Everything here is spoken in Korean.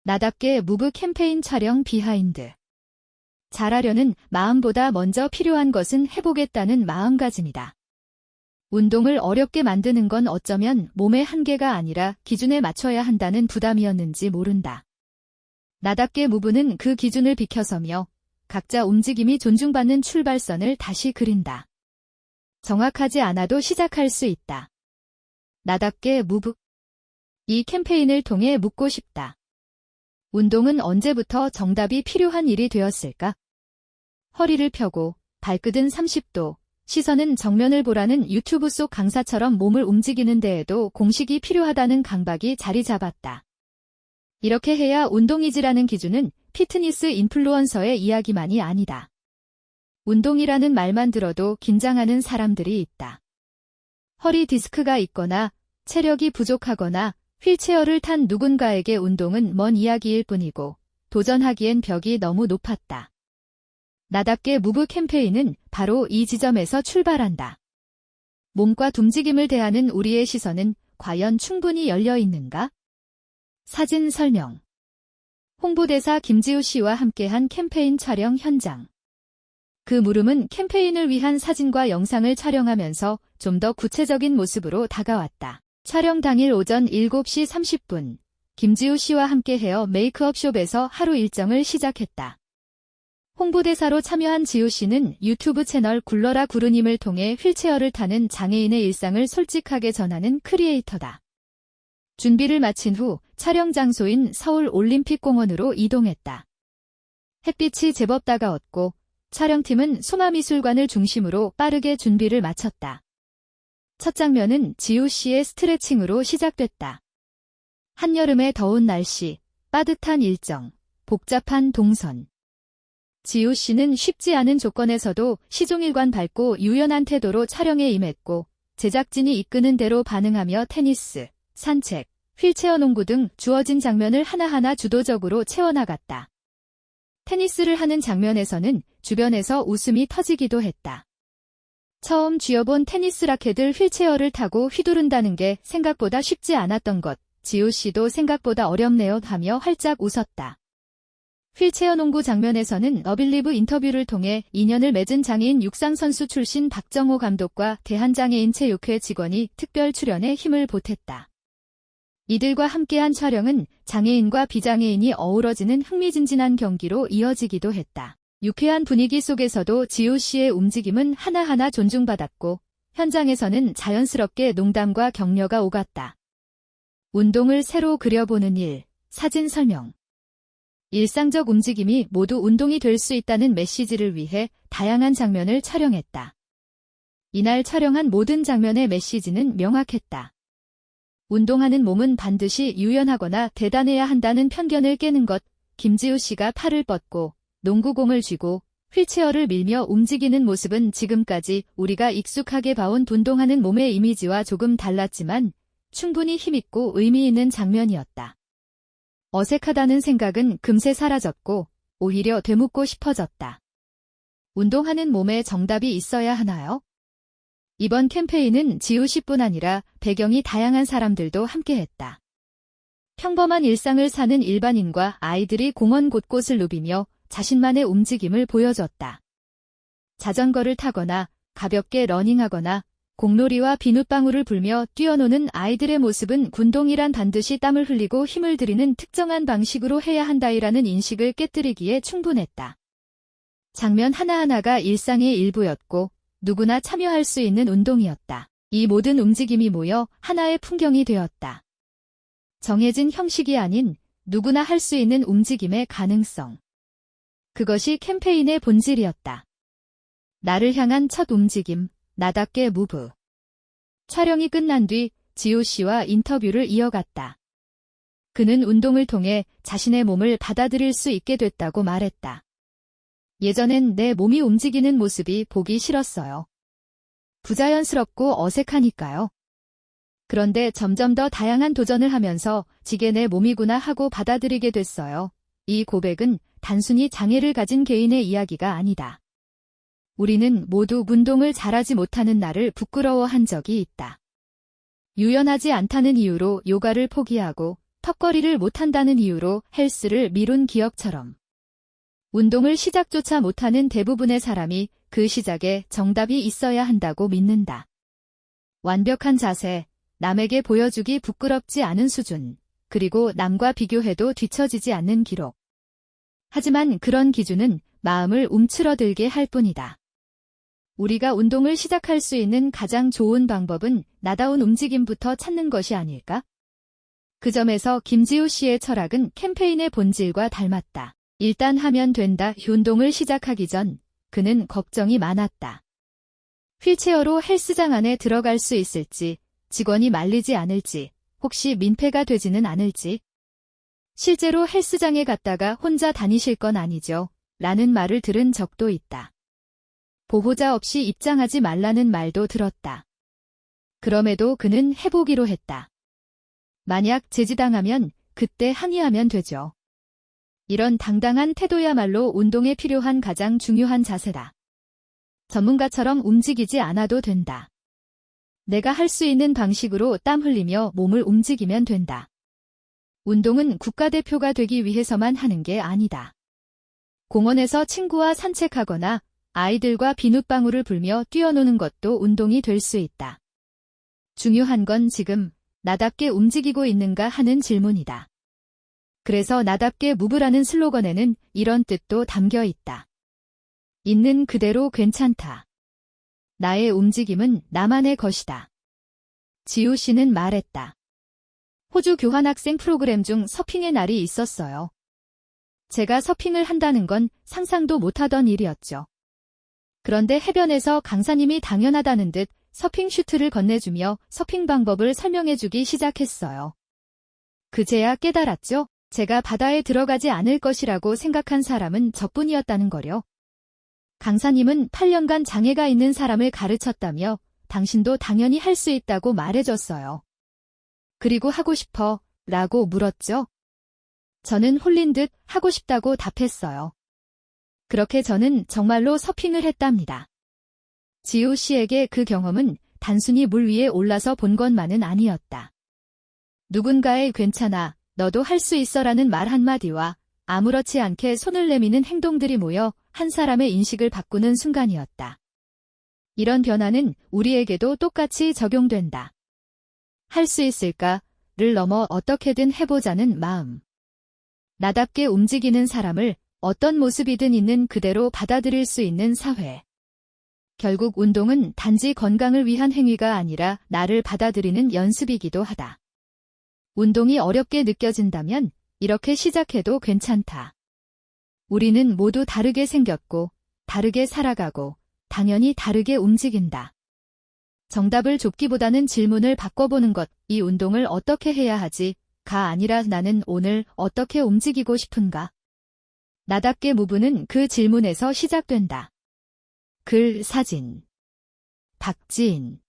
나답게 무브 캠페인 촬영 비하인드. 잘하려는 마음보다 먼저 필요한 것은 해보겠다는 마음가짐이다. 운동을 어렵게 만드는 건 어쩌면 몸의 한계가 아니라 기준에 맞춰야 한다는 부담이었는지 모른다. 나답게 무브는 그 기준을 비켜서며 각자 움직임이 존중받는 출발선을 다시 그린다. 정확하지 않아도 시작할 수 있다. 나답게 무브. 이 캠페인을 통해 묻고 싶다. 운동은 언제부터 정답이 필요한 일이 되었을까? 허리를 펴고 발끝은 30도, 시선은 정면을 보라는 유튜브 속 강사처럼 몸을 움직이는 데에도 공식이 필요하다는 강박이 자리 잡았다. 이렇게 해야 운동이지라는 기준은 피트니스 인플루언서의 이야기만이 아니다. 운동이라는 말만 들어도 긴장하는 사람들이 있다. 허리 디스크가 있거나 체력이 부족하거나 휠체어를 탄 누군가에게 운동은 먼 이야기일 뿐이고 도전하기엔 벽이 너무 높았다. 나답게 무브 캠페인은 바로 이 지점에서 출발한다. 몸과 움직임을 대하는 우리의 시선은 과연 충분히 열려 있는가? 사진 설명. 홍보대사 김지우 씨와 함께한 캠페인 촬영 현장. 그 물음은 캠페인을 위한 사진과 영상을 촬영하면서 좀 더 구체적인 모습으로 다가왔다. 촬영 당일 오전 7시 30분, 김지우 씨와 함께 헤어 메이크업숍에서 하루 일정을 시작했다. 홍보대사로 참여한 지우 씨는 유튜브 채널 굴러라 구르님을 통해 휠체어를 타는 장애인의 일상을 솔직하게 전하는 크리에이터다. 준비를 마친 후 촬영 장소인 서울 올림픽공원으로 이동했다. 햇빛이 제법 다가왔고 촬영팀은 소마미술관을 중심으로 빠르게 준비를 마쳤다. 첫 장면은 지우 씨의 스트레칭으로 시작됐다. 한여름의 더운 날씨, 빠듯한 일정, 복잡한 동선. 지우 씨는 쉽지 않은 조건에서도 시종일관 밝고 유연한 태도로 촬영에 임했고 제작진이 이끄는 대로 반응하며 테니스, 산책, 휠체어 농구 등 주어진 장면을 하나하나 주도적으로 채워나갔다. 테니스를 하는 장면에서는 주변에서 웃음이 터지기도 했다. 처음 쥐어본 테니스 라켓을 휠체어를 타고 휘두른다는 게 생각보다 쉽지 않았던 것, 지우 씨도 생각보다 어렵네요 하며 활짝 웃었다. 휠체어 농구 장면에서는 어빌리브 인터뷰를 통해 인연을 맺은 장애인 육상선수 출신 박정호 감독과 대한장애인 체육회 직원이 특별 출연에 힘을 보탰다. 이들과 함께한 촬영은 장애인과 비장애인이 어우러지는 흥미진진한 경기로 이어지기도 했다. 유쾌한 분위기 속에서도 지우 씨의 움직임은 하나하나 존중받았고 현장에서는 자연스럽게 농담과 격려가 오갔다. 운동을 새로 그려보는 일, 사진 설명. 일상적 움직임이 모두 운동이 될 수 있다는 메시지를 위해 다양한 장면을 촬영했다. 이날 촬영한 모든 장면의 메시지는 명확했다. 운동하는 몸은 반드시 유연하거나 대단해야 한다는 편견을 깨는 것, 김지우 씨가 팔을 뻗고 농구공을 쥐고 휠체어를 밀며 움직이는 모습은 지금까지 우리가 익숙하게 봐온 운동하는 몸의 이미지와 조금 달랐지만 충분히 힘있고 의미 있는 장면이었다. 어색하다는 생각은 금세 사라졌고 오히려 되묻고 싶어졌다. 운동하는 몸에 정답이 있어야 하나요? 이번 캠페인은 지우 씨뿐 아니라 배경이 다양한 사람들도 함께했다. 평범한 일상을 사는 일반인과 아이들이 공원 곳곳을 누비며 자신만의 움직임을 보여줬다. 자전거를 타거나 가볍게 러닝하거나 공놀이와 비눗방울을 불며 뛰어노는 아이들의 모습은 운동이란 반드시 땀을 흘리고 힘을 들이는 특정한 방식으로 해야 한다이라는 인식을 깨뜨리기에 충분했다. 장면 하나하나가 일상의 일부였고 누구나 참여할 수 있는 운동이었다. 이 모든 움직임이 모여 하나의 풍경이 되었다. 정해진 형식이 아닌 누구나 할 수 있는 움직임의 가능성. 그것이 캠페인의 본질이었다. 나를 향한 첫 움직임, 나답게 무브. 촬영이 끝난 뒤 지우 씨와 인터뷰를 이어갔다. 그는 운동을 통해 자신의 몸을 받아들일 수 있게 됐다고 말했다. 예전엔 내 몸이 움직이는 모습이 보기 싫었어요. 부자연스럽고 어색하니까요. 그런데 점점 더 다양한 도전을 하면서 이게 내 몸이구나 하고 받아들이게 됐어요. 이 고백은 단순히 장애를 가진 개인의 이야기가 아니다. 우리는 모두 운동을 잘하지 못하는 나를 부끄러워한 적이 있다. 유연하지 않다는 이유로 요가를 포기하고 턱걸이를 못한다는 이유로 헬스를 미룬 기억처럼. 운동을 시작조차 못하는 대부분의 사람이 그 시작에 정답이 있어야 한다고 믿는다. 완벽한 자세, 남에게 보여주기 부끄럽지 않은 수준, 그리고 남과 비교해도 뒤처지지 않는 기록. 하지만 그런 기준은 마음을 움츠러들게 할 뿐이다. 우리가 운동을 시작할 수 있는 가장 좋은 방법은 나다운 움직임부터 찾는 것이 아닐까? 그 점에서 김지우 씨의 철학은 캠페인의 본질과 닮았다. 일단 하면 된다. 운동을 시작하기 전 그는 걱정이 많았다. 휠체어로 헬스장 안에 들어갈 수 있을지, 직원이 말리지 않을지, 혹시 민폐가 되지는 않을지. 실제로 헬스장에 갔다가 혼자 다니실 건 아니죠? 라는 말을 들은 적도 있다. 보호자 없이 입장하지 말라는 말도 들었다. 그럼에도 그는 해보기로 했다. 만약 제지당하면 그때 항의하면 되죠. 이런 당당한 태도야말로 운동에 필요한 가장 중요한 자세다. 전문가처럼 움직이지 않아도 된다. 내가 할 수 있는 방식으로 땀 흘리며 몸을 움직이면 된다. 운동은 국가대표가 되기 위해서만 하는 게 아니다. 공원에서 친구와 산책하거나 아이들과 비눗방울을 불며 뛰어노는 것도 운동이 될 수 있다. 중요한 건 지금 나답게 움직이고 있는가 하는 질문이다. 그래서 나답게 무브라는 슬로건에는 이런 뜻도 담겨 있다. 있는 그대로 괜찮다. 나의 움직임은 나만의 것이다. 지우 씨는 말했다. 호주 교환학생 프로그램 중 서핑의 날이 있었어요. 제가 서핑을 한다는 건 상상도 못하던 일이었죠. 그런데 해변에서 강사님이 당연하다는 듯 서핑 슈트를 건네주며 서핑 방법을 설명해주기 시작했어요. 그제야 깨달았죠. 제가 바다에 들어가지 않을 것이라고 생각한 사람은 저뿐이었다는 거요. 강사님은 8년간 장애가 있는 사람을 가르쳤다며 당신도 당연히 할 수 있다고 말해줬어요. 그리고 하고 싶어? 라고 물었죠. 저는 홀린 듯 하고 싶다고 답했어요. 그렇게 저는 정말로 서핑을 했답니다. 지우 씨에게 그 경험은 단순히 물 위에 올라서 본 것만은 아니었다. 누군가의 괜찮아, 너도 할 수 있어라는 말 한마디와 아무렇지 않게 손을 내미는 행동들이 모여 한 사람의 인식을 바꾸는 순간이었다. 이런 변화는 우리에게도 똑같이 적용된다. 할 수 있을까를 넘어 어떻게든 해보자는 마음. 나답게 움직이는 사람을 어떤 모습이든 있는 그대로 받아들일 수 있는 사회. 결국 운동은 단지 건강을 위한 행위가 아니라 나를 받아들이는 연습이기도 하다. 운동이 어렵게 느껴진다면 이렇게 시작해도 괜찮다. 우리는 모두 다르게 생겼고, 다르게 살아가고, 당연히 다르게 움직인다. 정답을 좁기보다는 질문을 바꿔보는 것, 이 운동을 어떻게 해야 하지?가 아니라 나는 오늘 어떻게 움직이고 싶은가? 나답게 무브는 그 질문에서 시작된다. 글, 사진. 박지인